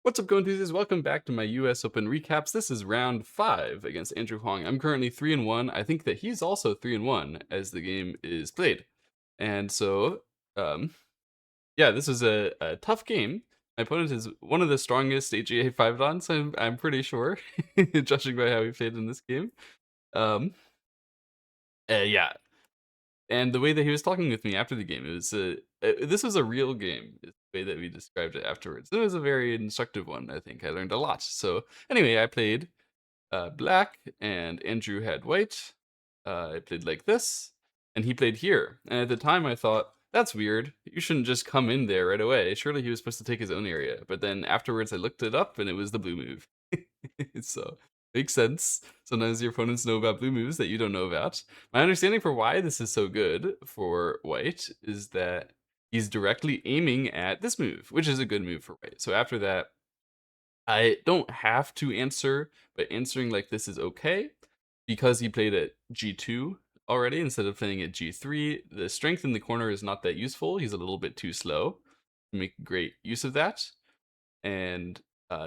What's up, Go enthusiasts? Welcome back to my US Open recaps. This is round 5 against Andrew Huang. I'm currently 3-1. I think that he's also 3-1 as the game is played. And so, um, yeah, this is a tough game. My opponent is one of the strongest AGA 5-dons, I'm pretty sure, judging by how he played in this game. Um, yeah, and the way that he was talking with me after the game, it was this was a real game, is the way that we described it afterwards. It was a very instructive one, I think. I learned a lot. So anyway, I played black, and Andrew had white. I played like this, and he played here. And at the time, I thought, that's weird. You shouldn't just come in there right away. Surely he was supposed to take his own area. But then afterwards, I looked it up, and it was the blue move. So makes sense. Sometimes your opponents know about blue moves that you don't know about. My understanding for why this is so good for white is that he's directly aiming at this move, which is a good move for white. So after that, I don't have to answer, but answering like this is okay because he played at g2 already instead of playing at g3. The strength in the corner is not that useful. He's a little bit too slow to make great use of that. And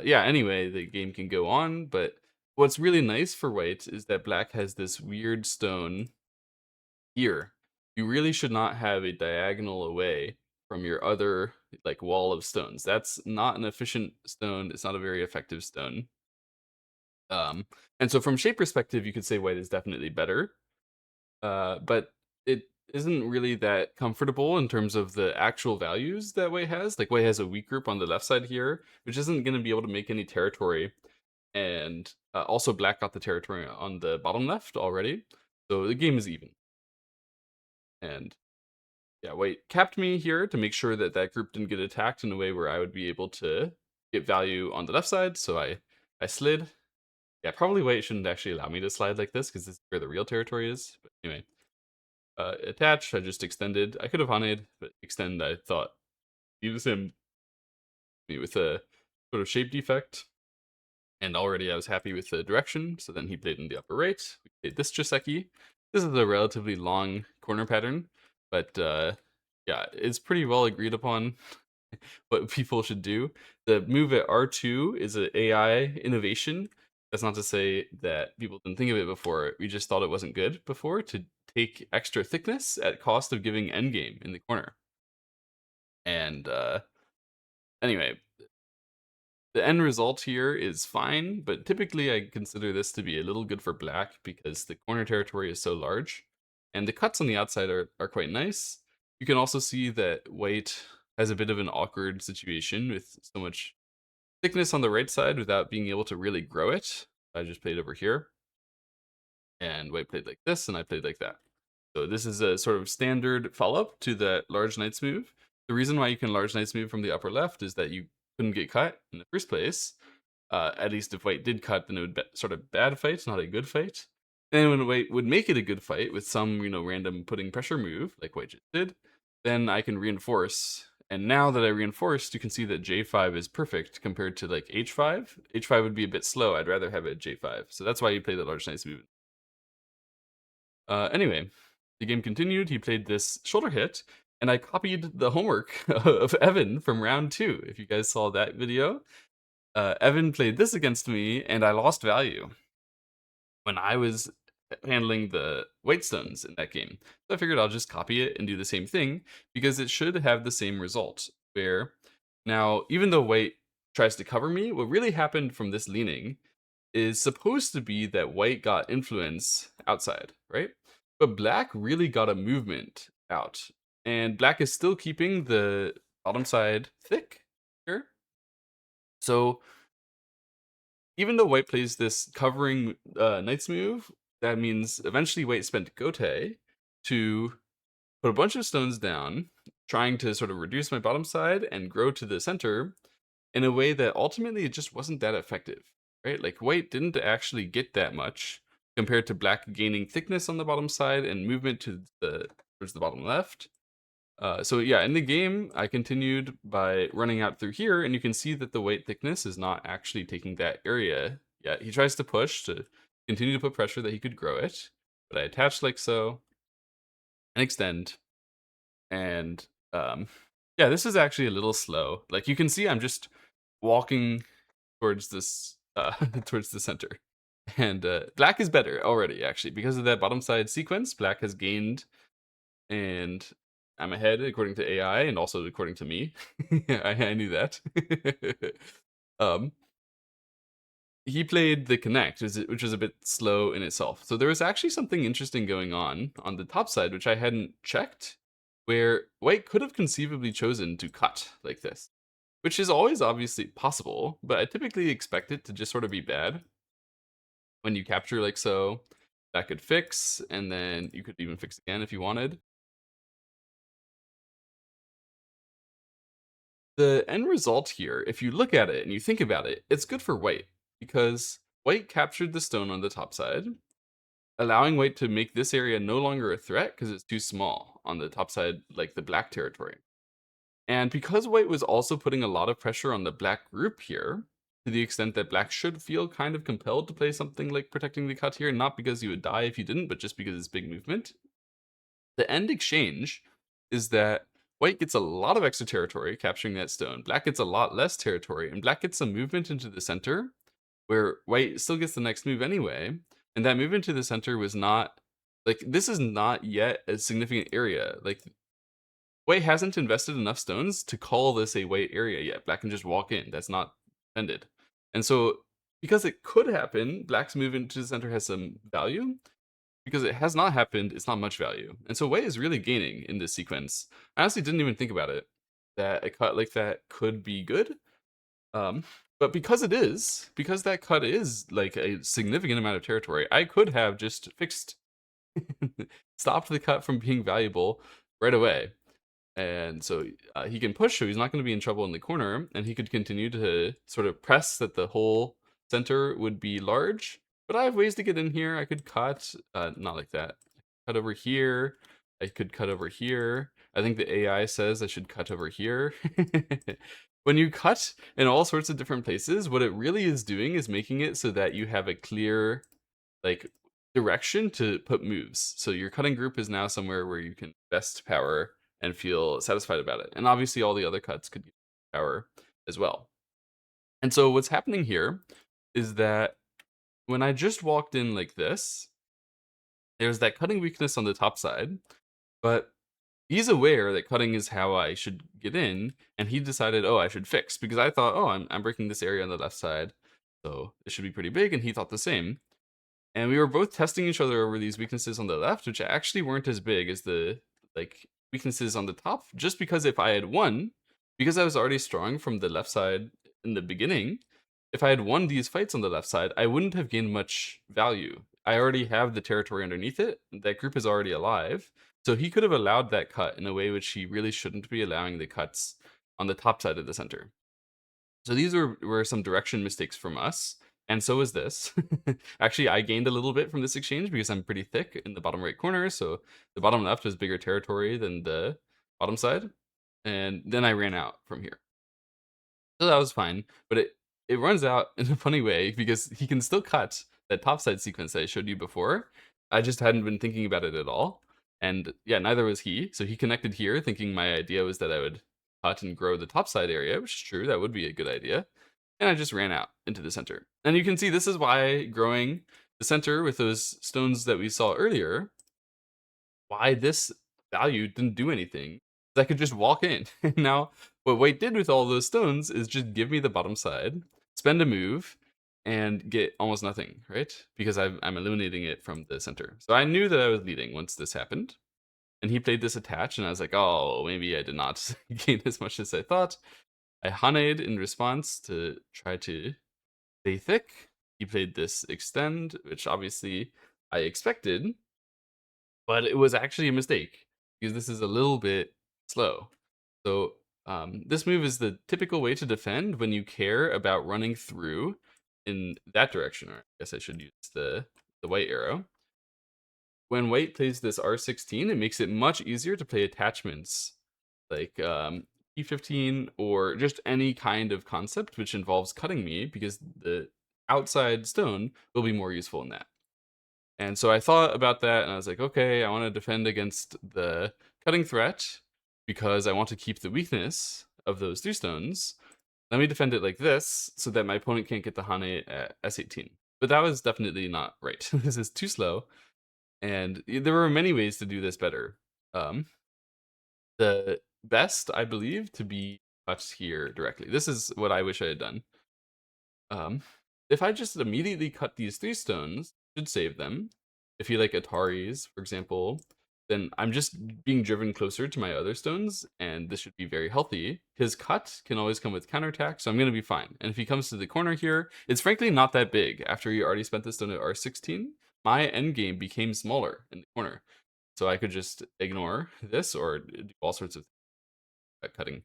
yeah, anyway, the game can go on, but what's really nice for white is that black has this weird stone here. You really should not have a diagonal away from your other like wall of stones. That's not an efficient stone. It's not a very effective stone. Um, and so from shape perspective, you could say white is definitely better, but it isn't really that comfortable in terms of the actual values that white has. Like white has a weak group on the left side here, which isn't going to be able to make any territory, and also black got the territory on the bottom left already, so the game is even. And yeah, white capped me here to make sure that that group didn't get attacked in a way where I would be able to get value on the left side. So I slid. Yeah, probably white shouldn't actually allow me to slide like this because this is where the real territory is. But anyway, attach. I just extended. I could have haunted, but extend. I thought leaves him me with a sort of shape defect. And already I was happy with the direction, so then he played in the upper right. We played this Joseki. This is a relatively long corner pattern, but yeah, it's pretty well agreed upon what people should do. The move at R2 is an AI innovation. That's not to say that people didn't think of it before. We just thought it wasn't good before to take extra thickness at cost of giving endgame in the corner. And anyway, the end result here is fine, but typically I consider this to be a little good for black because the corner territory is so large, and the cuts on the outside are quite nice. You can also see that white has a bit of an awkward situation with so much thickness on the right side without being able to really grow it. I just played over here, and white played like this, and I played like that. So this is a sort of standard follow-up to that large knight's move. The reason why you can large knight's move from the upper left is that you couldn't get cut in the first place. At least if white did cut, then it would be sort of bad fight, not a good fight. And when white would make it a good fight with some, random putting pressure move, like white just did, then I can reinforce. And now that I reinforced, you can see that J5 is perfect compared to like H5. H5 would be a bit slow. I'd rather have it J5. So that's why you play the large knight's move. Anyway, the game continued. He played this shoulder hit, and I copied the homework of Evan from round 2. If you guys saw that video, Evan played this against me, and I lost value when I was handling the white stones in that game. So I figured I'll just copy it and do the same thing because it should have the same result. Where now, even though white tries to cover me, what really happened from this leaning is supposed to be that white got influence outside, right? But black really got a movement out. And black is still keeping the bottom side thick here. So even though white plays this covering knight's move, that means eventually white spent gote to put a bunch of stones down, trying to sort of reduce my bottom side and grow to the center in a way that ultimately it just wasn't that effective, right? Like white didn't actually get that much compared to black gaining thickness on the bottom side and movement to the towards the bottom left. So yeah, in the game, I continued by running out through here, and you can see that the white thickness is not actually taking that area yet. He tries to push to continue to put pressure that he could grow it, but I attach like so and extend, and yeah, this is actually a little slow. Like you can see, I'm just walking towards this towards the center. And black is better already, actually, because of that bottom side sequence. Black has gained, and I'm ahead according to AI, and also according to me. I knew that. um, he played the connect, which is a bit slow in itself. So there was actually something interesting going on the top side, which I hadn't checked, where white could have conceivably chosen to cut like this, which is always obviously possible, but I typically expect it to just sort of be bad when you capture like so. That could fix, and then you could even fix again if you wanted. The end result here, if you look at it and you think about it, it's good for white because white captured the stone on the top side, allowing white to make this area no longer a threat because it's too small on the top side, like the black territory. And because white was also putting a lot of pressure on the black group here, to the extent that black should feel kind of compelled to play something like protecting the cut here, not because you would die if you didn't, but just because it's big movement. The end exchange is that white gets a lot of extra territory capturing that stone. Black gets a lot less territory, and black gets some movement into the center, where white still gets the next move anyway. And that movement to the center was not like this is not yet a significant area. Like white hasn't invested enough stones to call this a white area yet. Black can just walk in. That's not intended. And so because it could happen, black's move into the center has some value, because it has not happened, it's not much value. And so Wei is really gaining in this sequence. I honestly didn't even think about it, that a cut like that could be good. Um, but because that cut is like a significant amount of territory, I could have just fixed, stopped the cut from being valuable right away. And so he can push, so he's not going to be in trouble in the corner, and he could continue to sort of press that the whole center would be large. But I have ways to get in here. I could cut, not like that. Cut over here. I could cut over here. I think the AI says I should cut over here. When you cut in all sorts of different places, what it really is doing is making it so that you have a clear, like, direction to put moves. So your cutting group is now somewhere where you can invest power and feel satisfied about it. And obviously all the other cuts could use power as well. And so what's happening here is that when I just walked in like this, there's that cutting weakness on the top side, but he's aware that cutting is how I should get in, and he decided, oh, I should fix, because I thought, oh, I'm breaking this area on the left side, so it should be pretty big, and he thought the same. And we were both testing each other over these weaknesses on the left, which actually weren't as big as the like weaknesses on the top. Just because if I had won, because I was already strong from the left side in the beginning, if I had won these fights on the left side, I wouldn't have gained much value. I already have the territory underneath it. That group is already alive. So he could have allowed that cut in a way which he really shouldn't be allowing the cuts on the top side of the center. So these were some direction mistakes from us, and so is this. Actually, I gained a little bit from this exchange because I'm pretty thick in the bottom right corner, so the bottom left was bigger territory than the bottom side, and then I ran out from here. So that was fine, but it runs out in a funny way because he can still cut that topside sequence that I showed you before. I just hadn't been thinking about it at all. And yeah, neither was he. So he connected here thinking my idea was that I would cut and grow the topside area, which is true, that would be a good idea. And I just ran out into the center. And you can see this is why growing the center with those stones that we saw earlier, why this value didn't do anything. I could just walk in. Now, what white did with all those stones is just give me the bottom side, spend a move, and get almost nothing, right? Because I'm eliminating it from the center. So I knew that I was leading once this happened. And he played this attach, and I was like, oh, maybe I did not gain as much as I thought. I Haned in response to try to stay thick. He played this extend, which obviously I expected, but it was actually a mistake because this is a little bit slow. So this move is the typical way to defend when you care about running through in that direction. Or I guess I should use the white arrow. When white plays this R16, it makes it much easier to play attachments like E15 or just any kind of concept which involves cutting me, because the outside stone will be more useful in that. And so I thought about that, and I was like, okay, I want to defend against the cutting threat because I want to keep the weakness of those 2 stones. Let me defend it like this so that my opponent can't get the Hane at S18. But that was definitely not right. This is too slow, and there were many ways to do this better. Um, the best, I believe, to be touched here directly. This is what I wish I had done. If I just immediately cut these 3 stones, should save them. If he like Ataris, for example, then I'm just being driven closer to my other stones, and this should be very healthy. His cut can always come with counterattack, so I'm going to be fine. And if he comes to the corner here, it's frankly not that big. After he already spent the stone at R16, my endgame became smaller in the corner. So I could just ignore this or do all sorts of cutting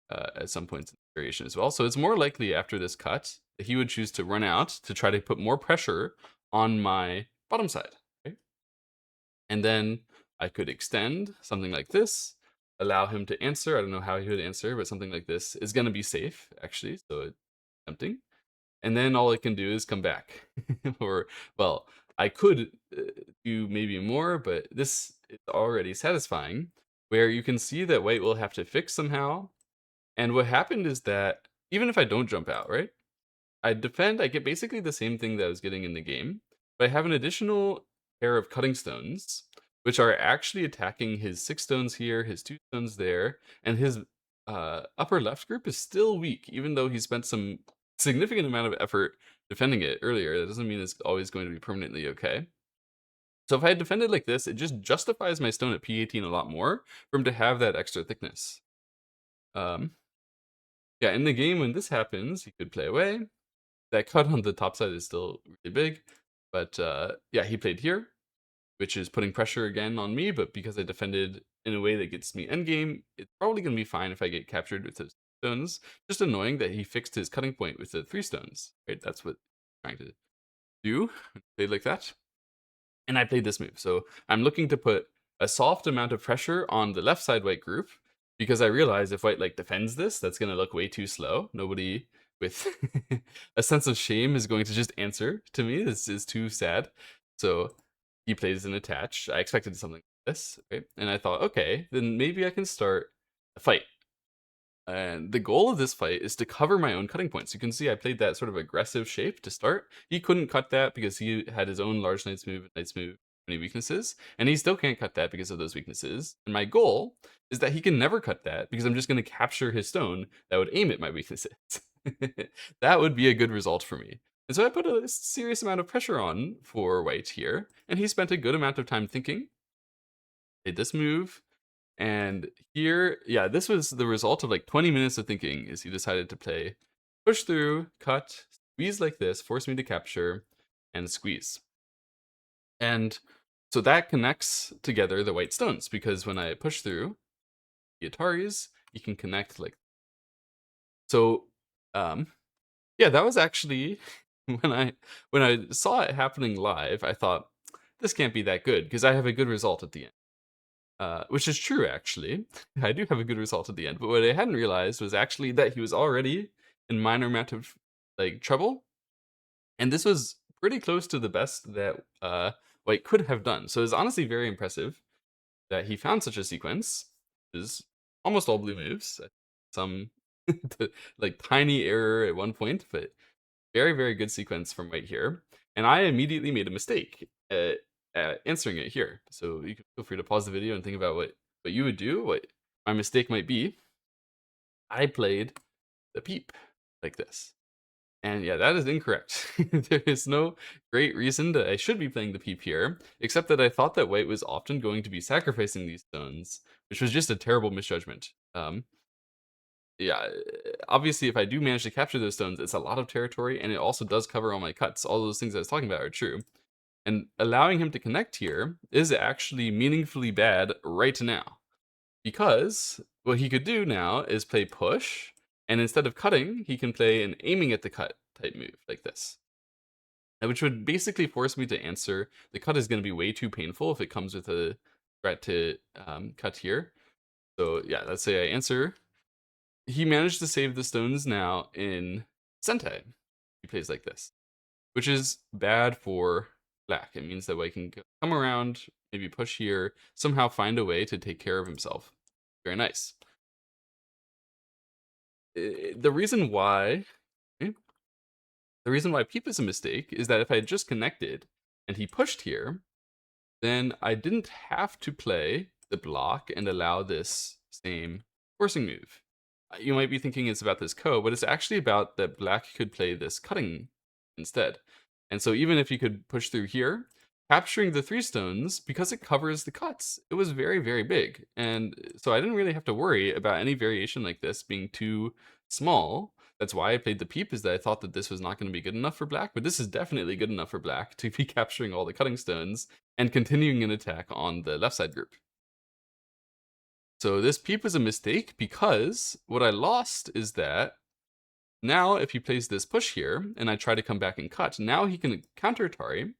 at some points in the variation as well. So it's more likely after this cut that he would choose to run out to try to put more pressure on my bottom side. Right? And then I could extend something like this, allow him to answer. I don't know how he would answer, but something like this is going to be safe, actually. So it's tempting. And then all it can do is come back. Or, well, I could do maybe more, but this is already satisfying, where you can see that white will have to fix somehow. And what happened is that even if I don't jump out, right? I defend, I get basically the same thing that I was getting in the game, but I have an additional pair of cutting stones, which are actually attacking his 6 stones here, his 2 stones there, and his upper left group is still weak, even though he spent some significant amount of effort defending it earlier. That doesn't mean it's always going to be permanently okay. So if I had defended like this, it just justifies my stone at P18 a lot more for him to have that extra thickness. Yeah, in the game when this happens, he could play away. That cut on the top side is still really big, but yeah, he played here, which is putting pressure again on me, but because I defended in a way that gets me endgame, it's probably going to be fine if I get captured with those stones. Just annoying that he fixed his cutting point with the 3 stones, right? That's what I'm trying to do. Played like that. And I played this move. So I'm looking to put a soft amount of pressure on the left side white group because I realize if white like defends this, that's going to look way too slow. Nobody with a sense of shame is going to just answer to me. This is too sad. So he plays an attach. I expected something like this, right? And I thought, okay, then maybe I can start a fight. And the goal of this fight is to cover my own cutting points. You can see I played that sort of aggressive shape to start. He couldn't cut that because he had his own large knight's move, many weaknesses, and he still can't cut that because of those weaknesses. And my goal is that he can never cut that because I'm just going to capture his stone that would aim at my weaknesses. That would be a good result for me. And so I put a serious amount of pressure on for white here, and he spent a good amount of time thinking. Did this move, and here, yeah, this was the result of like 20 minutes of thinking is he decided to play push through, cut, squeeze like this, force me to capture, and squeeze. And so that connects together the white stones because when I push through the Ataris, you can connect like so. Yeah, that was actually when I saw it happening live, I thought this can't be that good because I have a good result at the end. Which is true, actually. I do have a good result at the end, but what I hadn't realized was actually that he was already in minor amount of like trouble, and this was pretty close to the best that White could have done. So it's honestly very impressive that he found such a sequence. Is almost all blue moves. Some like tiny error at one point, but very, very good sequence from White here. And I immediately made a mistake at answering it here. So you can feel free to pause the video and think about what you would do, what my mistake might be. I played the peep like this. And yeah, that is incorrect. There is no great reason that I should be playing the peep here, except that I thought that white was often going to be sacrificing these stones, which was just a terrible misjudgment. Yeah, obviously, if I do manage to capture those stones, it's a lot of territory, and it also does cover all my cuts. All those things I was talking about are true. And allowing him to connect here is actually meaningfully bad right now. Because what he could do now is play push, and instead of cutting, he can play an aiming at the cut type move like this. Which would basically force me to answer. The cut is going to be way too painful if it comes with a threat to cut here. So yeah, let's say I answer. He managed to save the stones now in Sentai. He plays like this, which is bad for black. It means that white can come around, maybe push here, somehow find a way to take care of himself. Very nice. the reason why eh, the reason why peep is a mistake is that if I had just connected and he pushed here, then I didn't have to play the block and allow this same forcing move. You might be thinking it's about this code, but it's actually about that black could play this cutting instead. And so even if you could push through here, capturing the 3 stones, because it covers the cuts, it was very, very big. And so I didn't really have to worry about any variation like this being too small. That's why I played the peep, is that I thought that this was not going to be good enough for black, but this is definitely good enough for black to be capturing all the cutting stones and continuing an attack on the left side group. So this peep was a mistake because what I lost is that now if he plays this push here and I try to come back and cut, now he can counter Atari.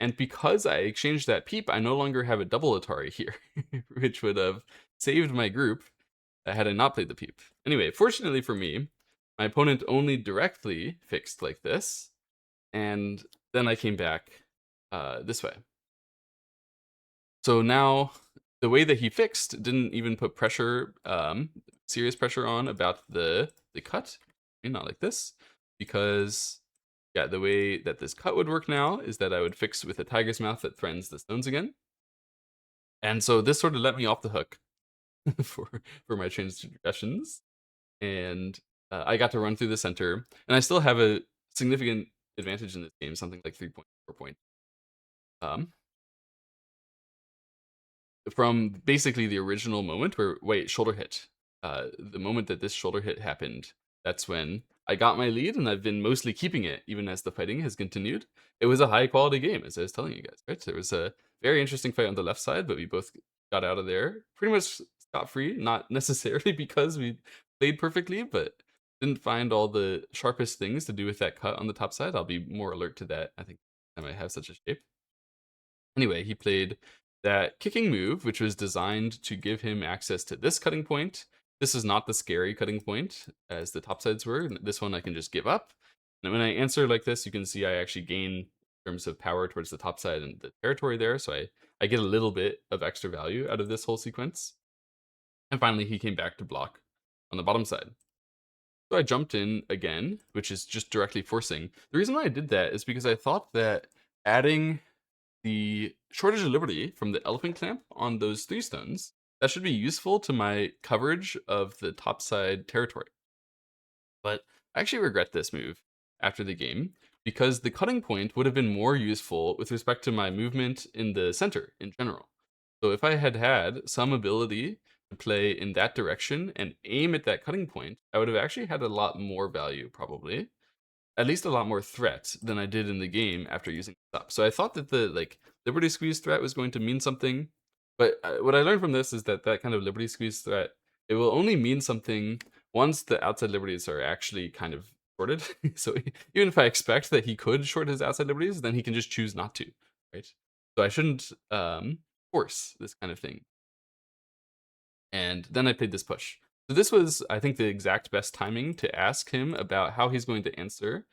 And because I exchanged that peep, I no longer have a double Atari here, which would have saved my group had I not played the peep. Anyway, fortunately for me, my opponent only directly fixed like this, and then I came back this way. So now the way that he fixed didn't even put pressure, serious pressure on about the cut, not like this, because yeah, the way that this cut would work now is that I would fix with a tiger's mouth that threatens the stones again. And so this sort of let me off the hook for my change suggestions. And I got to run through the center, and I still have a significant advantage in this game, something like 3.4 points. From basically the original moment where, wait, shoulder hit. The moment that this shoulder hit happened, that's when I got my lead, and I've been mostly keeping it, even as the fighting has continued. It was a high quality game, as I was telling you guys, right? There was a very interesting fight on the left side, but we both got out of there pretty much scot-free, not necessarily because we played perfectly, but didn't find all the sharpest things to do with that cut on the top side. I'll be more alert to that, I think, I might have such a shape. Anyway, he played that kicking move, which was designed to give him access to this cutting point. This is not the scary cutting point as the top sides were. This one I can just give up. And when I answer like this, you can see I actually gain in terms of power towards the top side and the territory there. So I get a little bit of extra value out of this whole sequence. And finally, he came back to block on the bottom side. So I jumped in again, which is just directly forcing. The reason why I did that is because I thought that adding the shortage of liberty from the elephant clamp on those 3 stones, that should be useful to my coverage of the topside territory. But I actually regret this move after the game because the cutting point would have been more useful with respect to my movement in the center in general. So if I had had some ability to play in that direction and aim at that cutting point, I would have actually had a lot more value probably, at least a lot more threat than I did in the game after using stop. So I thought that the Liberty Squeeze threat was going to mean something, but what I learned from this is that that kind of Liberty Squeeze threat, it will only mean something once the outside liberties are actually kind of shorted. So even if I expect that he could short his outside liberties, then he can just choose not to, right? So I shouldn't force this kind of thing. And then I played this push. So this was, I think, the exact best timing to ask him about how he's going to answer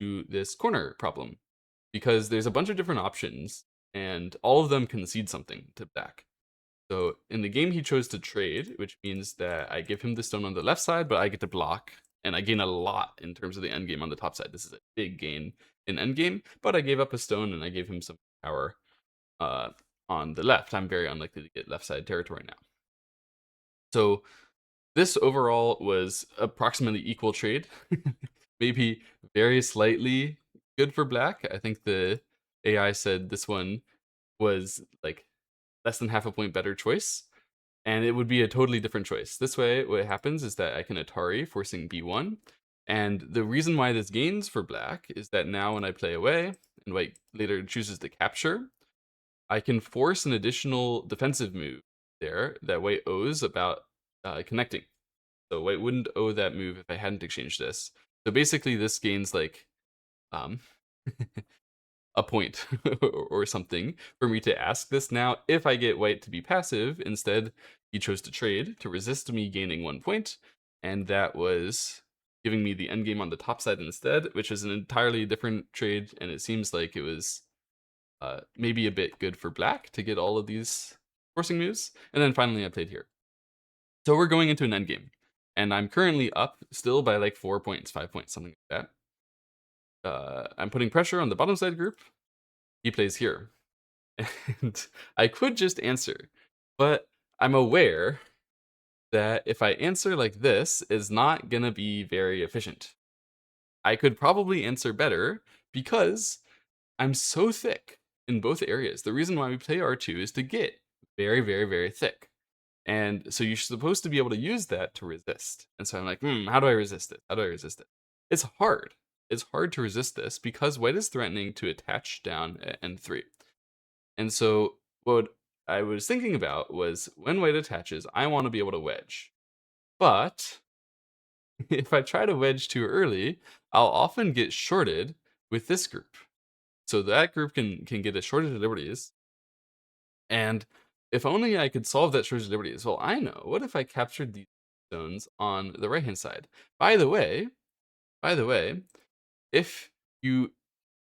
to this corner problem. Because there's a bunch of different options, and all of them concede something to black. So in the game, he chose to trade, which means that I give him the stone on the left side, but I get to block, and I gain a lot in terms of the endgame on the top side. This is a big gain in endgame, but I gave up a stone, and I gave him some power on the left. I'm very unlikely to get left side territory now. So this overall was approximately equal trade, maybe very slightly good for black. I think the AI said this one was like less than half a point better choice, and it would be a totally different choice. This way, what happens is that I can Atari, forcing B1, and the reason why this gains for black is that now when I play away, and white later chooses to capture, I can force an additional defensive move there that white owes about connecting. So white wouldn't owe that move if I hadn't exchanged this. So basically this gains like um, a point or something for me to ask this now if I get white to be passive. Instead, he chose to trade to resist me gaining 1 point, and that was giving me the endgame on the top side instead, which is an entirely different trade, and it seems like it was maybe a bit good for black to get all of these forcing moves. And then finally I played here. So we're going into an endgame. and I'm currently up still by like 4 points, 5 points, something like that. I'm putting pressure on the bottom side group. He plays here. And I could just answer, but I'm aware that if I answer like this, is not gonna be very efficient. I could probably answer better because I'm so thick in both areas. The reason why we play R2 is to get very, very, very thick. And so you're supposed to be able to use that to resist. And so I'm like, how do I resist it? How do I resist it? It's hard. It's hard to resist this because white is threatening to attach down at N3. And so what I was thinking about was when white attaches, I want to be able to wedge. But if I try to wedge too early, I'll often get shorted with this group. So that group can get a shortage of liberties. And if only I could solve that shortage of liberties. Well, I know. What if I captured these zones on the right hand side? By the way, by the way, if you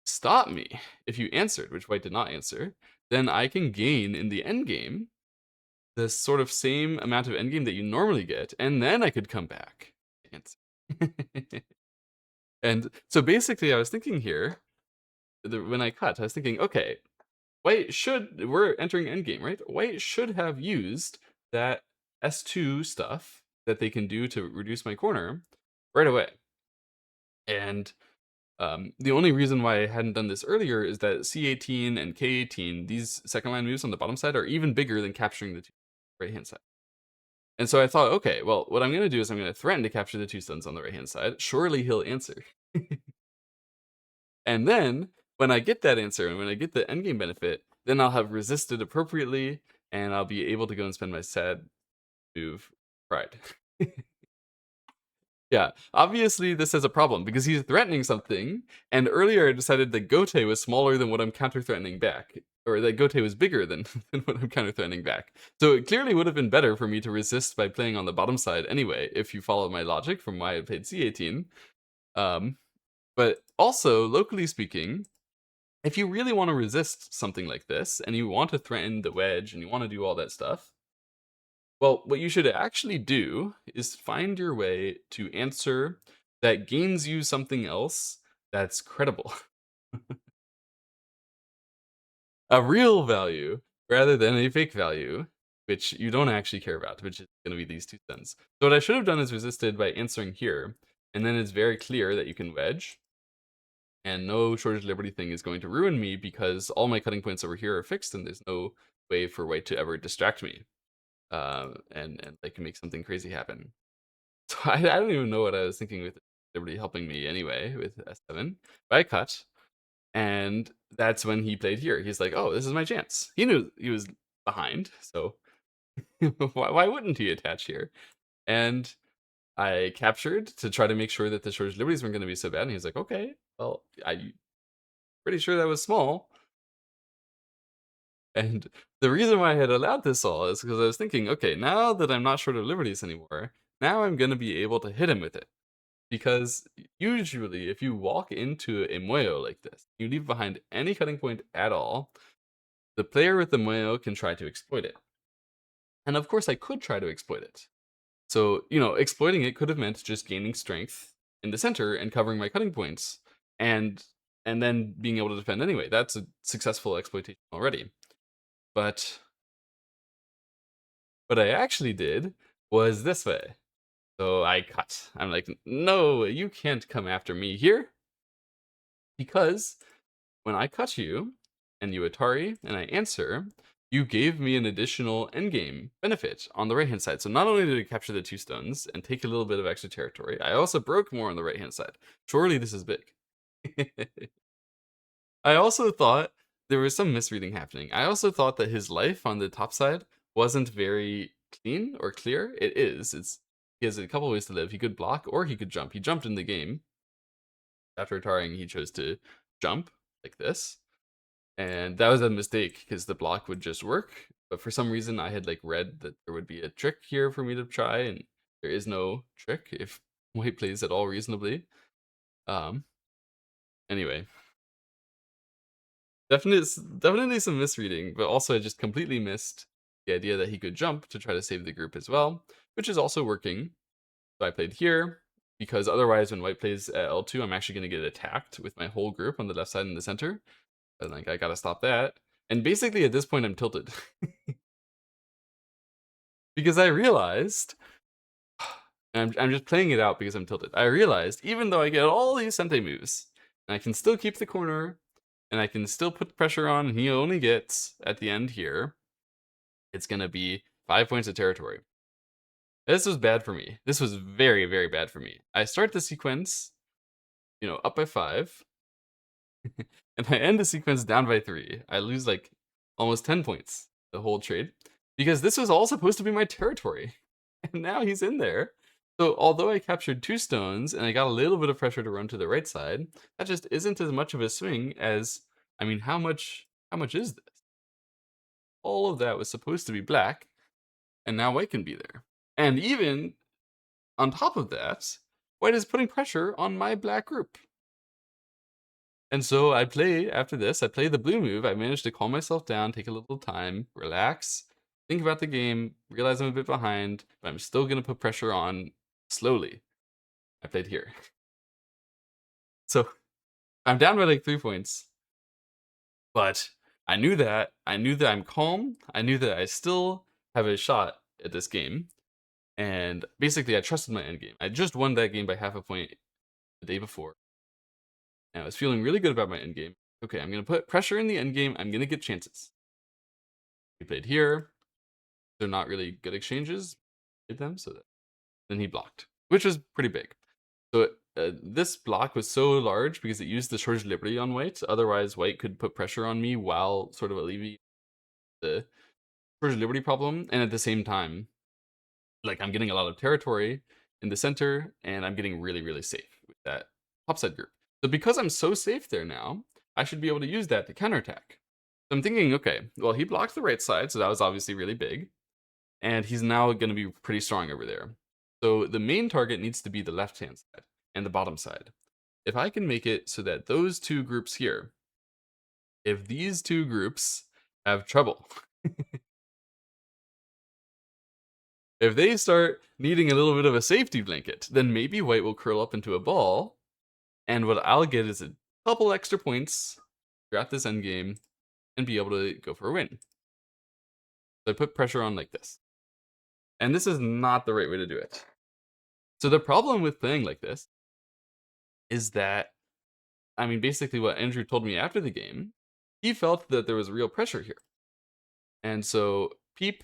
stop me, if you answered, which white did not answer, then I can gain in the end game the sort of same amount of endgame that you normally get, and then I could come back to answer. And so basically, I was thinking here, when I cut, I was thinking, okay, we're entering endgame, right? White should have used that S2 stuff that they can do to reduce my corner right away. And the only reason why I hadn't done this earlier is that C18 and K18, these second line moves on the bottom side, are even bigger than capturing the two right hand side. And so I thought, okay, well, what I'm going to do is I'm going to threaten to capture the two stuns on the right hand side. Surely he'll answer. And then when I get that answer and when I get the endgame benefit, then I'll have resisted appropriately and I'll be able to go and spend my sad move pride. Yeah, obviously this has a problem because he's threatening something, and earlier I decided that Gote was smaller than what I'm counter-threatening back, or that Gote was bigger than, than what I'm counter-threatening back. So it clearly would have been better for me to resist by playing on the bottom side anyway, if you follow my logic from why I played C18. Um, but also, locally speaking, if you really want to resist something like this, and you want to threaten the wedge, and you want to do all that stuff, well, what you should actually do is find your way to answer that gains you something else that's credible. A real value rather than a fake value, which you don't actually care about, which is going to be these two stuns. So what I should have done is resisted by answering here, and then it's very clear that you can wedge, and no shortage of liberty thing is going to ruin me because all my cutting points over here are fixed, and there's no way for white to ever distract me, and like make something crazy happen. So I don't even know what I was thinking with liberty helping me anyway with S7, but I cut, and that's when he played here. He's like, "Oh, this is my chance." He knew he was behind, so why wouldn't he attach here? And I captured to try to make sure that the shortage liberties weren't going to be so bad. And he's like, "Okay, well, I'm pretty sure that was small." And the reason why I had allowed this all is because I was thinking, okay, now that I'm not short of liberties anymore, now I'm going to be able to hit him with it. Because usually, if you walk into a moyo like this, you leave behind any cutting point at all, the player with the moyo can try to exploit it. And of course, I could try to exploit it. So, exploiting it could have meant just gaining strength in the center and covering my cutting points, and then being able to defend anyway. That's a successful exploitation already. But what I actually did was this way. So I cut. I'm like, no, you can't come after me here because when I cut you and you Atari and I answer, you gave me an additional endgame benefit on the right hand side. So not only did I capture the two stones and take a little bit of extra territory, I also broke more on the right hand side. Surely this is big. I also thought there was some misreading happening. I also thought that his life on the top side wasn't very clean or clear. It is. He has a couple ways to live. He could block or he could jump. He jumped in the game. After retiring, he chose to jump like this. And that was a mistake because the block would just work. But for some reason, I had like read that there would be a trick here for me to try, and there is no trick if white plays at all reasonably. Um. Anyway, definitely some misreading, but also I just completely missed the idea that he could jump to try to save the group as well, which is also working. So I played here, because otherwise when white plays at L2, I'm actually going to get attacked with my whole group on the left side and the center. And like, I gotta stop that. And basically at this point, I'm tilted. Because I realized, and I'm just playing it out because I'm tilted. I realized, even though I get all these Sente moves, and I can still keep the corner, and I can still put pressure on, and he only gets, at the end here, it's gonna be 5 points of territory. This was bad for me. This was very, very bad for me. I start the sequence, up by 5, and I end the sequence down by 3. I lose like almost 10 points the whole trade, because this was all supposed to be my territory, and now he's in there. So although I captured 2 stones and I got a little bit of pressure to run to the right side, that just isn't as much of a swing as, I mean, how much is this? All of that was supposed to be black, and now white can be there. And even on top of that, white is putting pressure on my black group. And so after this, I play the blue move. I managed to calm myself down, take a little time, relax, think about the game, realize I'm a bit behind, but I'm still going to put pressure on slowly. I played here. So I'm down by like 3 points, but I knew that. I knew that I'm calm. I knew that I still have a shot at this game. And basically, I trusted my endgame. I just won that game by half a point the day before. And I was feeling really good about my endgame. Okay, I'm going to put pressure in the endgame. I'm going to get chances. We played here. They're not really good exchanges. Did them, so then he blocked, which was pretty big. So this block was so large because it used the Shortage Liberty on white. Otherwise, white could put pressure on me while sort of alleviating the Shortage Liberty problem. And at the same time, like, I'm getting a lot of territory in the center, and I'm getting really, really safe with that topside group. So because I'm so safe there now, I should be able to use that to counterattack. So I'm thinking, okay, well, he blocked the right side, so that was obviously really big. And he's now going to be pretty strong over there. So the main target needs to be the left-hand side and the bottom side. If I can make it so that those 2 groups here, if these 2 groups have trouble, if they start needing a little bit of a safety blanket, then maybe white will curl up into a ball, and what I'll get is a couple extra points throughout this endgame and be able to go for a win. So I put pressure on like this. And this is not the right way to do it. So the problem with playing like this is that, I mean, basically what Andrew told me after the game, he felt that there was real pressure here. And so Peep,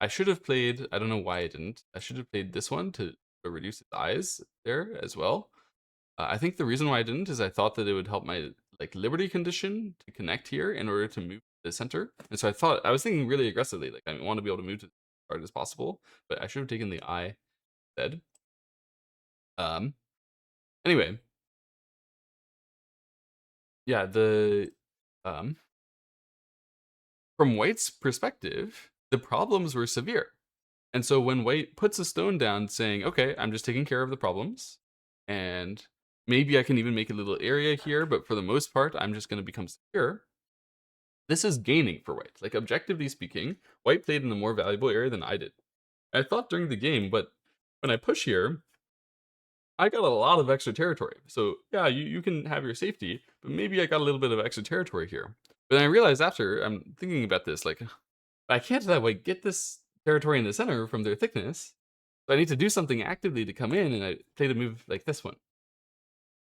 I should have played, I don't know why I didn't, I should have played this one to reduce his eyes there as well. I think the reason why I didn't is I thought that it would help my like liberty condition to connect here in order to move to the center. And so I was thinking really aggressively, like I want to be able to move to as hard as possible, but I should have taken the eye instead. Anyway, yeah, from white's perspective, the problems were severe. And so when white puts a stone down saying, okay, I'm just taking care of the problems, and maybe I can even make a little area here, but for the most part, I'm just going to become secure. This is gaining for white. Like, objectively speaking, white played in a more valuable area than I did. I thought during the game, but when I push here, I got a lot of extra territory. So yeah, you can have your safety, but maybe I got a little bit of extra territory here. But then I realized after I'm thinking about this, like, I can't that way get this territory in the center from their thickness. So I need to do something actively to come in, and I played a move like this one.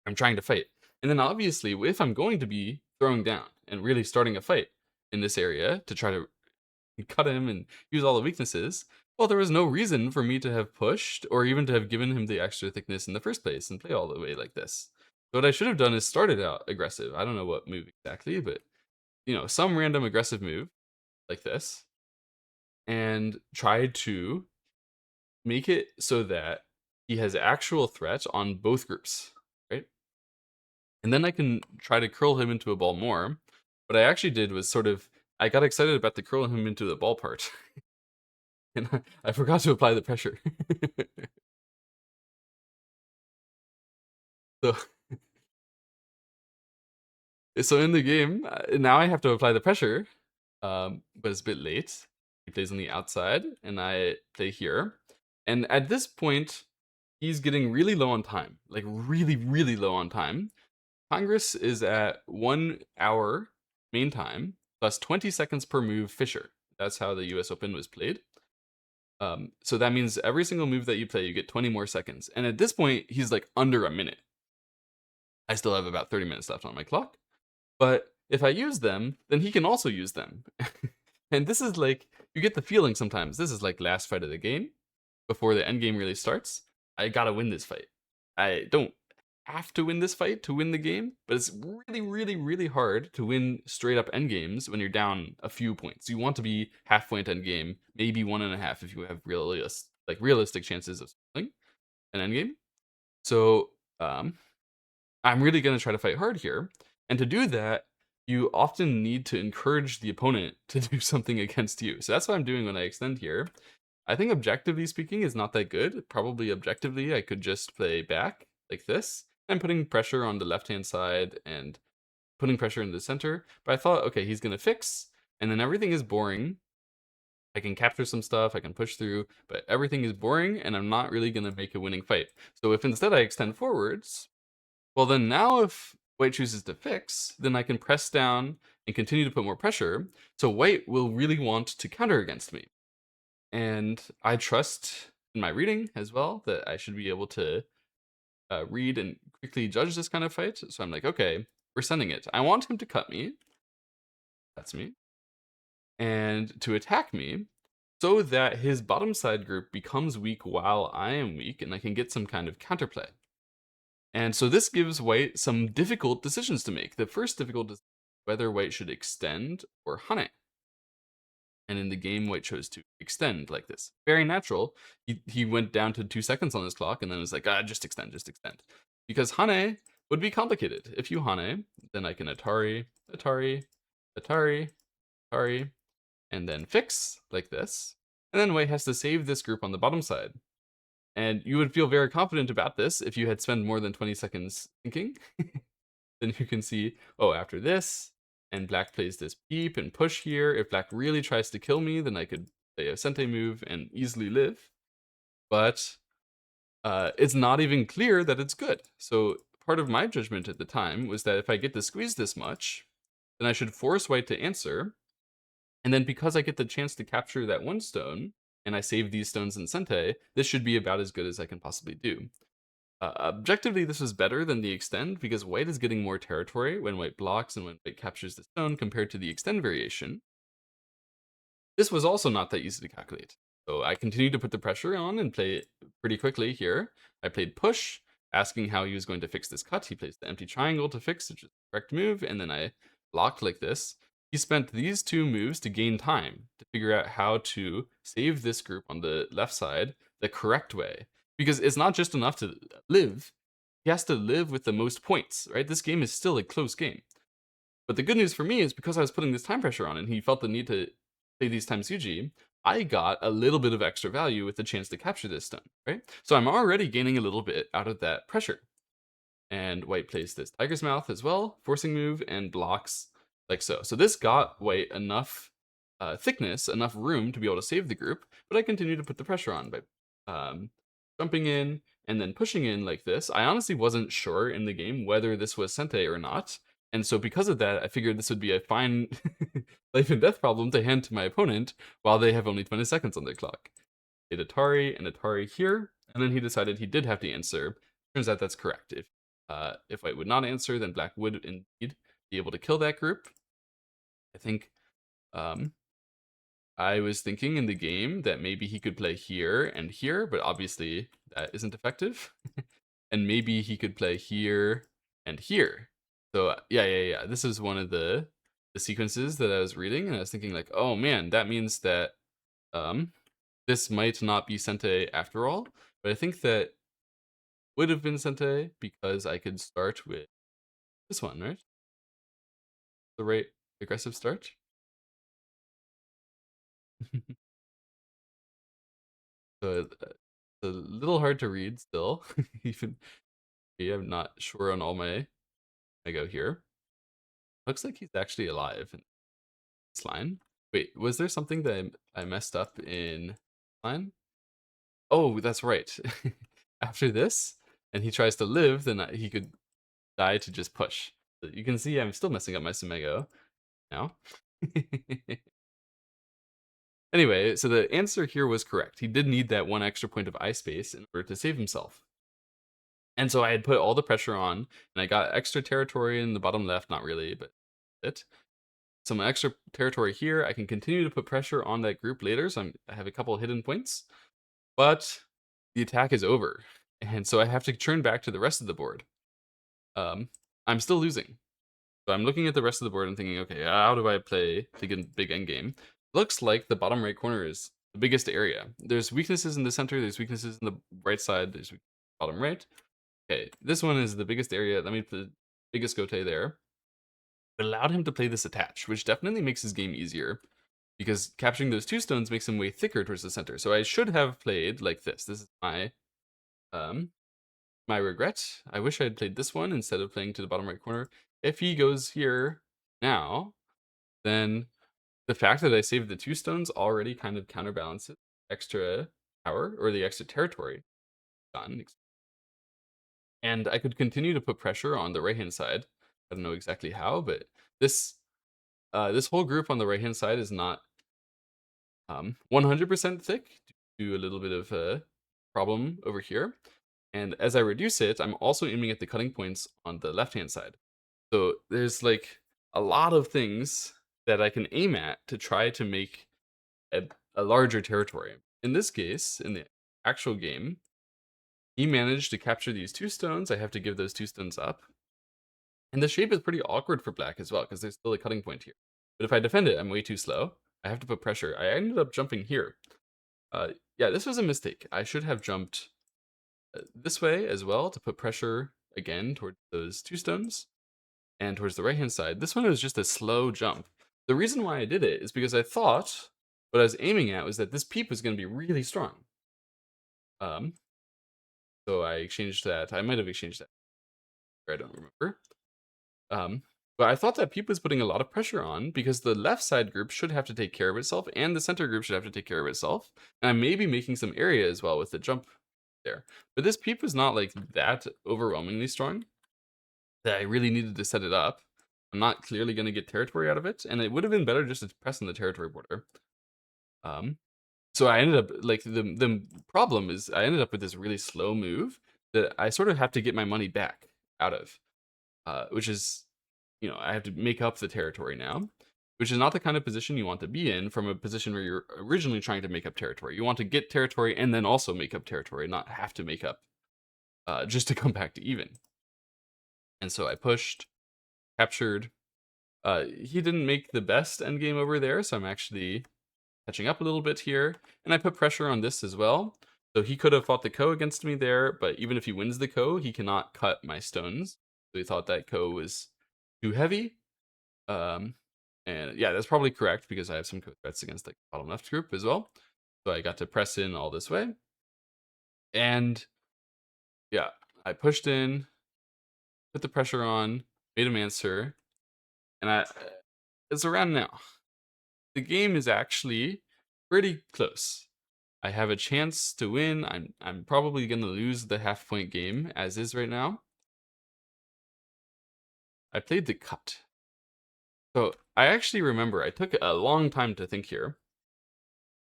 I'm trying to fight. And then obviously, if I'm going to be throwing down and really starting a fight in this area to try to cut him and use all the weaknesses, well, there was no reason for me to have pushed or even to have given him the extra thickness in the first place and play all the way like this. So what I should have done is started out aggressive. I don't know what move exactly, but some random aggressive move like this, and tried to make it so that he has actual threat on both groups, right? And then I can try to curl him into a ball more. What I actually did was I got excited about the curl him into the ball part. And I forgot to apply the pressure. so, so in the game, now I have to apply the pressure, but it's a bit late. He plays on the outside, and I play here. And at this point, he's getting really low on time, like really, really low on time. Congress is at 1 hour main time plus 20 seconds per move Fisher. That's how the US Open was played. So that means every single move that you play, you get 20 more seconds. And at this point, he's like under a minute. I still have about 30 minutes left on my clock. But if I use them, then he can also use them. And this is like, you get the feeling sometimes, this is like last fight of the game, before the end game really starts. I gotta win this fight. I don't have to win this fight to win the game, but it's really, really, really hard to win straight up end games when you're down a few points. You want to be half point end game, maybe 1.5 if you have realistic chances of winning an end game. So I'm really gonna try to fight hard here, and to do that, you often need to encourage the opponent to do something against you. So that's what I'm doing when I extend here. I think objectively speaking is not that good. Probably objectively, I could just play back like this. I'm putting pressure on the left-hand side and putting pressure in the center. But I thought, okay, he's gonna fix, and then everything is boring. I can capture some stuff, I can push through, but everything is boring, and I'm not really gonna make a winning fight. So if instead I extend forwards, well then now if white chooses to fix, then I can press down and continue to put more pressure. So white will really want to counter against me. And I trust in my reading as well that I should be able to read and quickly judge this kind of fight. So I'm like, okay, we're sending it. I want him to cut me. That's me. And to attack me so that his bottom side group becomes weak while I am weak and I can get some kind of counterplay. And so this gives white some difficult decisions to make. The first difficult is whether white should extend or hane. And in the game, white chose to extend like this. Very natural. He went down to 2 seconds on his clock and then was like, just extend, just extend. Because hane would be complicated. If you hane, then I can Atari, Atari, Atari, Atari, and then fix like this. And then white has to save this group on the bottom side. And you would feel very confident about this if you had spent more than 20 seconds thinking. Then you can see, oh, after this, and black plays this peep and push here. If black really tries to kill me, then I could play a sente move and easily live. But it's not even clear that it's good. So part of my judgment at the time was that if I get to squeeze this much, then I should force white to answer. And then because I get the chance to capture that one stone, and I save these stones in sente, this should be about as good as I can possibly do. Objectively, this was better than the extend because white is getting more territory when white blocks and when white captures the stone compared to the extend variation. This was also not that easy to calculate. So I continued to put the pressure on and play it pretty quickly here. I played push, asking how he was going to fix this cut. He plays the empty triangle to fix, which is the correct move, and then I blocked like this. He spent these 2 moves to gain time to figure out how to save this group on the left side the correct way. Because it's not just enough to live, he has to live with the most points, right? This game is still a close game. But the good news for me is because I was putting this time pressure on and he felt the need to play these times Yuji, I got a little bit of extra value with the chance to capture this stone, right? So I'm already gaining a little bit out of that pressure. And white plays this tiger's mouth as well, forcing move, and blocks like so. So this got white enough thickness, enough room to be able to save the group, but I continue to put the pressure on by jumping in and then pushing in like this. I honestly wasn't sure in the game whether this was sente or not, and so because of that, I figured this would be a fine life and death problem to hand to my opponent while they have only 20 seconds on their clock. Hit Atari and Atari here, and then he decided he did have to answer. Turns out that's correct. If white would not answer, then black would indeed be able to kill that group. I think I was thinking in the game that maybe he could play here and here, but obviously that isn't effective. And maybe he could play here and here. So yeah. This is one of the sequences that I was reading, and I was thinking like, oh man, that means that this might not be sente after all. But I think that would have been sente because I could start with this one, right? The right aggressive start. So it's a little hard to read still. Even I'm not sure on all my I go here. Looks like he's actually alive in this line. Wait, was there something that I messed up in line? Oh, that's right. after this, and he tries to live, then he could die to just push. So you can see I'm still messing up my Sumego now. Anyway, so the answer here was correct. He did need that one extra point of eye space in order to save himself. And so I had put all the pressure on, and I got extra territory in the bottom left, not really, but it. Some extra territory here. I can continue to put pressure on that group later, so I have a couple hidden points. But the attack is over, and so I have to turn back to the rest of the board. I'm still losing. So I'm looking at the rest of the board and thinking, okay, how do I play to get a big endgame? Looks like the bottom right corner is the biggest area. There's weaknesses in the center, there's weaknesses in the right side, there's bottom right. Okay, this one is the biggest area. Let me put the biggest gote there. It allowed him to play this attach, which definitely makes his game easier because capturing those two stones makes him way thicker towards the center. So I should have played like this. This is um my regret. I wish I had played this one instead of playing to the bottom right corner. If he goes here now, then the fact that I saved the two stones already kind of counterbalances extra power or the extra territory done. And I could continue to put pressure on the right hand side. I don't know exactly how, but this this whole group on the right hand side is not 100% thick due to a little bit of a problem over here. And as I reduce it, I'm also aiming at the cutting points on the left hand side. So there's like a lot of things that I can aim at to try to make a larger territory. In this case, in the actual game, he managed to capture these two stones. I have to give those two stones up. And the shape is pretty awkward for black as well, because there's still a cutting point here. But if I defend it, I'm way too slow. I have to put pressure. I ended up jumping here. Yeah, this was a mistake. I should have jumped this way as well to put pressure again towards those two stones and towards the right-hand side. This one was just a slow jump. The reason why I did it is because I thought what I was aiming at was that this peep was going to be really strong. So I exchanged that. I might have exchanged that. I don't remember. But I thought that peep was putting a lot of pressure on because the left side group should have to take care of itself and the center group should have to take care of itself. And I may be making some area as well with the jump there. But this peep was not like that overwhelmingly strong that I really needed to set it up. I'm not clearly going to get territory out of it, and it would have been better just to press on the territory border. So I ended up like the problem is I ended up with this really slow move that I sort of have to get my money back out of, which is, you know, I have to make up the territory now, which is not the kind of position you want to be in from a position where you're originally trying to make up territory. You want to get territory and then also make up territory, not have to make up just to come back to even. And so I pushed, captured. He didn't make the best endgame over there, so I'm actually catching up a little bit here. And I put pressure on this as well. So he could have fought the Ko against me there, but even if he wins the Ko, he cannot cut my stones. So he thought that Ko was too heavy. And yeah, that's probably correct because I have some Ko threats against the bottom left group as well. So I got to press in all this way. And yeah, I pushed in, put the pressure on, made him answer. And it's around now. The game is actually pretty close. I have a chance to win. I'm probably gonna lose the half-point game as is right now. I played the cut. So I actually remember I took a long time to think here.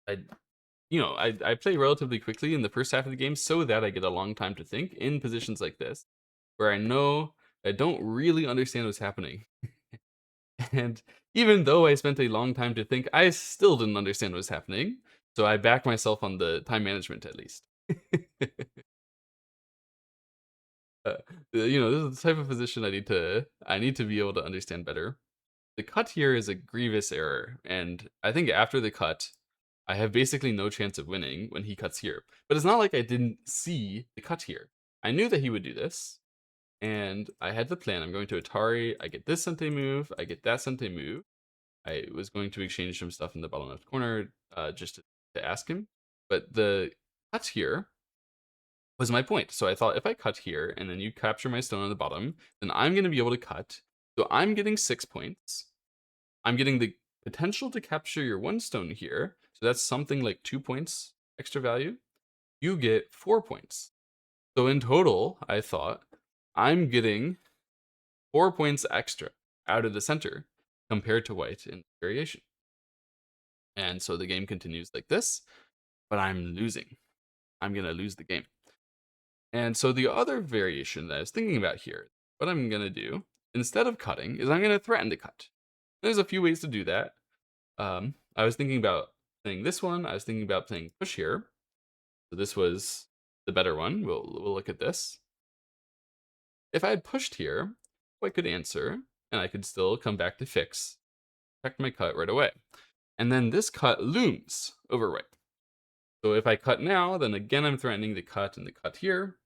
I play relatively quickly in the first half of the game so that I get a long time to think in positions like this, where I know I don't really understand what's happening. And even though I spent a long time to think, I still didn't understand what was happening. So I back myself on the time management at least. This is the type of position I need to be able to understand better. The cut here is a grievous error, and I think after the cut, I have basically no chance of winning when he cuts here. But it's not like I didn't see the cut here. I knew that he would do this, and I had the plan. I'm going to Atari, I get this Sente move, I get that Sente move. I was going to exchange some stuff in the bottom left corner just to ask him. But the cut here was my point. So I thought if I cut here and then you capture my stone on the bottom, then I'm going to be able to cut. So I'm getting 6 points. I'm getting the potential to capture your one stone here. So that's something like 2 points extra value. You get 4 points. So in total, I thought, I'm getting 4 points extra out of the center compared to white in variation. And so the game continues like this, but I'm losing. I'm going to lose the game. And so the other variation that I was thinking about here, what I'm going to do, instead of cutting, is I'm going to threaten to cut. There's a few ways to do that. I was thinking about playing this one. I was thinking about playing push here. So this was the better one. We'll look at this. If I had pushed here, I could answer, and I could still come back to fix, check my cut right away. And then this cut looms over right. So if I cut now, then again I'm threatening the cut and the cut here.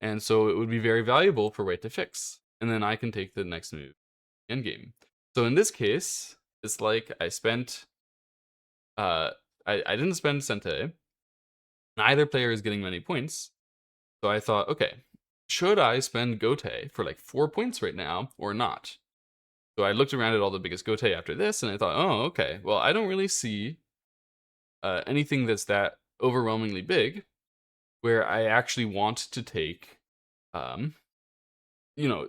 And so it would be very valuable for white to fix. And then I can take the next move endgame. So in this case, it's like I spent I didn't spend Sente. Neither player is getting many points. So I thought, okay, should I spend Gote for like 4 points right now or not? So I looked around at all the biggest Gote after this, and I thought, oh, okay, well, I don't really see anything that's that overwhelmingly big where I actually want to take, to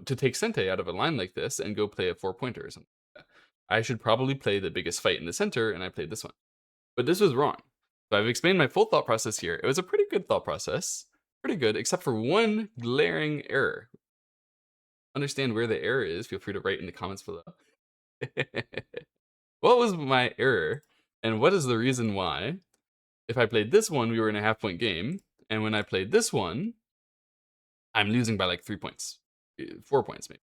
take Sente out of a line like this and go play a 4-pointer or something like that. I should probably play the biggest fight in the center, and I played this one. But this was wrong. So I've explained my full thought process here. It was a pretty good thought process. Pretty good, except for one glaring error. Understand where the error is, feel free to write in the comments below. What was my error? And what is the reason why? If I played this one, we were in a half-point game. And when I played this one, I'm losing by like 3 points. 4 points, maybe.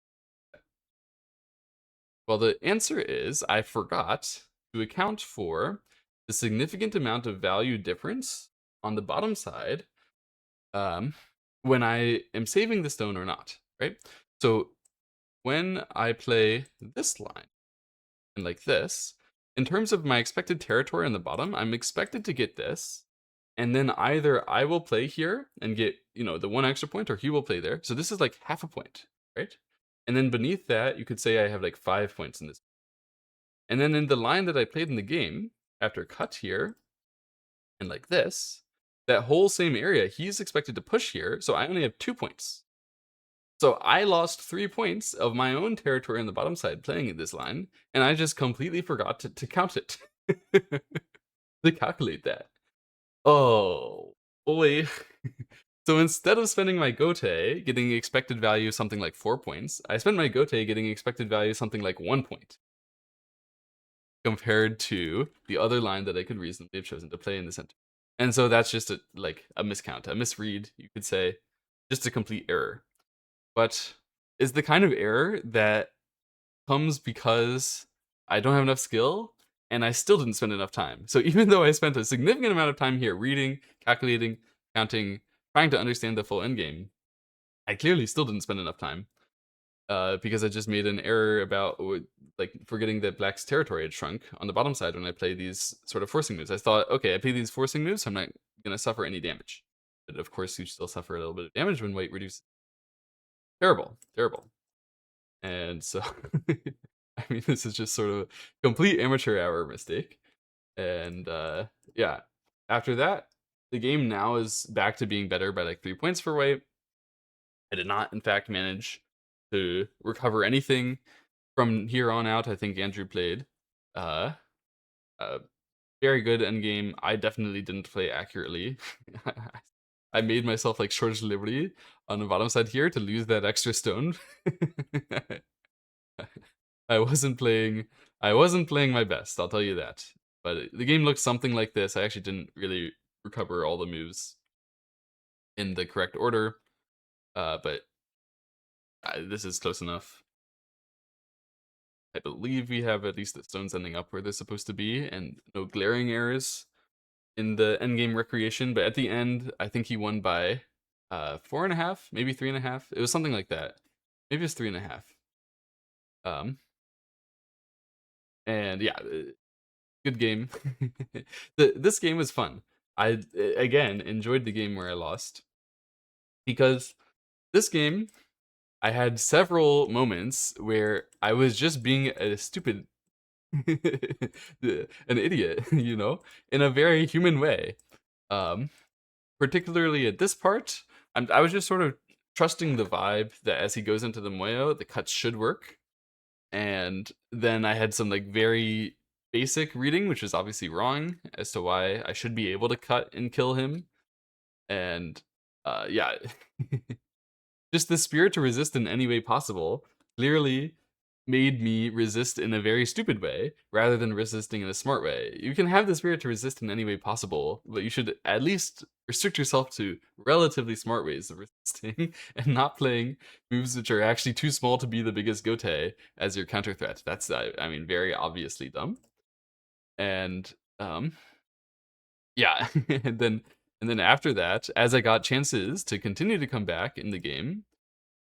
Well, the answer is I forgot to account for the significant amount of value difference on the bottom side when I am saving the stone or not, right? So when I play this line and like this, in terms of my expected territory on the bottom, I'm expected to get this, and then either I will play here and get, the 1 extra point, or he will play there. So this is like half a point, right? And then beneath that, you could say I have like 5 points in this. And then in the line that I played in the game, after cut here, and like this, that whole same area, he's expected to push here, so I only have 2 points. So I lost 3 points of my own territory on the bottom side playing in this line, and I just completely forgot to count it. To calculate that. Oh, boy. So instead of spending my Gote getting expected value something like 4 points, I spent my Gote getting expected value something like 1 point. Compared to the other line that I could reasonably have chosen to play in the center. And so that's just a miscount, a misread, you could say, just a complete error. But is the kind of error that comes because I don't have enough skill and I still didn't spend enough time. So even though I spent a significant amount of time here reading, calculating, counting, trying to understand the full endgame, I clearly still didn't spend enough time. Because I just made an error about forgetting that black's territory had shrunk on the bottom side when I play these sort of forcing moves. I thought, okay, I play these forcing moves, so I'm not gonna suffer any damage. But of course, you still suffer a little bit of damage when white reduces. Terrible, terrible. And so, I mean, this is just sort of a complete amateur hour mistake. And yeah, after that, the game now is back to being better by like 3 points for white. I did not, in fact, manage to recover anything from here on out. I think Andrew played uh, a very good endgame. I definitely didn't play accurately. I made myself like shortage liberty on the bottom side here to lose that extra stone. I wasn't playing my best, I'll tell you that. But the game looked something like this. I actually didn't really recover all the moves in the correct order. But this is close enough. I believe we have at least the stones ending up where they're supposed to be, and no glaring errors in the endgame recreation. But at the end, I think he won by 4.5, maybe 3.5. It was something like that. Maybe it was 3.5. And yeah, good game. This game was fun. I again enjoyed the game where I lost, because this game I had several moments where I was just being a stupid an idiot, in a very human way. Particularly at this part I was just sort of trusting the vibe that as he goes into the Moyo, the cuts should work. And then I had some like very basic reading, which is obviously wrong as to why I should be able to cut and kill him. And yeah, just the spirit to resist in any way possible clearly made me resist in a very stupid way rather than resisting in a smart way. You can have the spirit to resist in any way possible, but you should at least restrict yourself to relatively smart ways of resisting and not playing moves which are actually too small to be the biggest gote as your counter threat. That's I mean very obviously dumb. And yeah, and then after that, as I got chances to continue to come back in the game,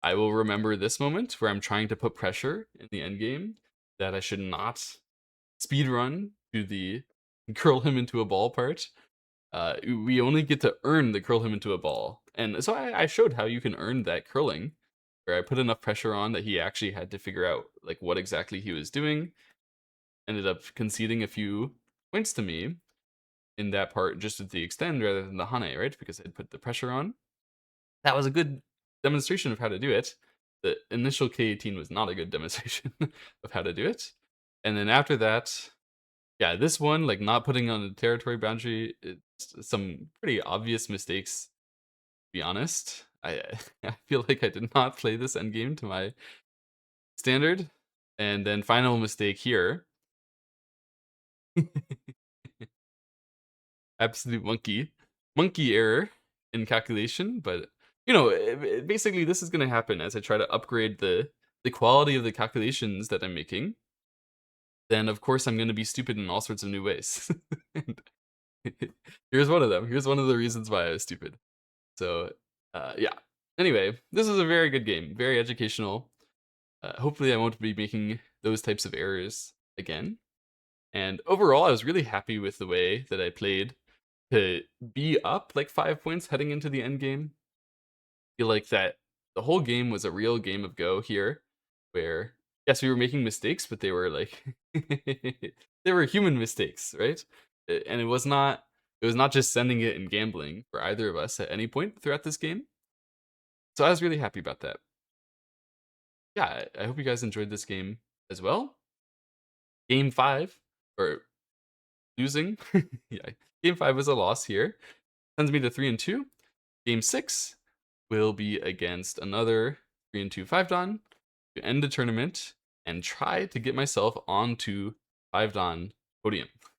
I will remember this moment where I'm trying to put pressure in the end game that I should not speed run to the curl him into a ball part. We only get to earn the curl him into a ball. And so I showed how you can earn that curling, where I put enough pressure on that he actually had to figure out like what exactly he was doing. Ended up conceding a few points to me in that part just with the extend rather than the Hane, right? Because I'd put the pressure on. That was a good demonstration of how to do it. The initial K18 was not a good demonstration of how to do it. And then after that, yeah, this one, like not putting on the territory boundary, it's some pretty obvious mistakes, to be honest. I feel like I did not play this endgame to my standard. And then final mistake here. Absolute monkey error in calculation, but you know, basically this is going to happen as I try to upgrade the quality of the calculations that I'm making. Then of course I'm going to be stupid in all sorts of new ways. And here's one of them. Here's one of the reasons why I was stupid. So, yeah. Anyway, this is a very good game, very educational. Hopefully I won't be making those types of errors again. And overall, I was really happy with the way that I played to be up like 5 points heading into the end game. I feel like that the whole game was a real game of Go here, where yes, we were making mistakes, but they were like they were human mistakes, right? And it was not just sending it and gambling for either of us at any point throughout this game. So I was really happy about that. Yeah, I hope you guys enjoyed this game as well. Game 5 or losing. Yeah. Game 5 was a loss here. Sends me to 3-2. Game 6 will be against another 3-2 5-dan to end the tournament and try to get myself onto 5-dan podium.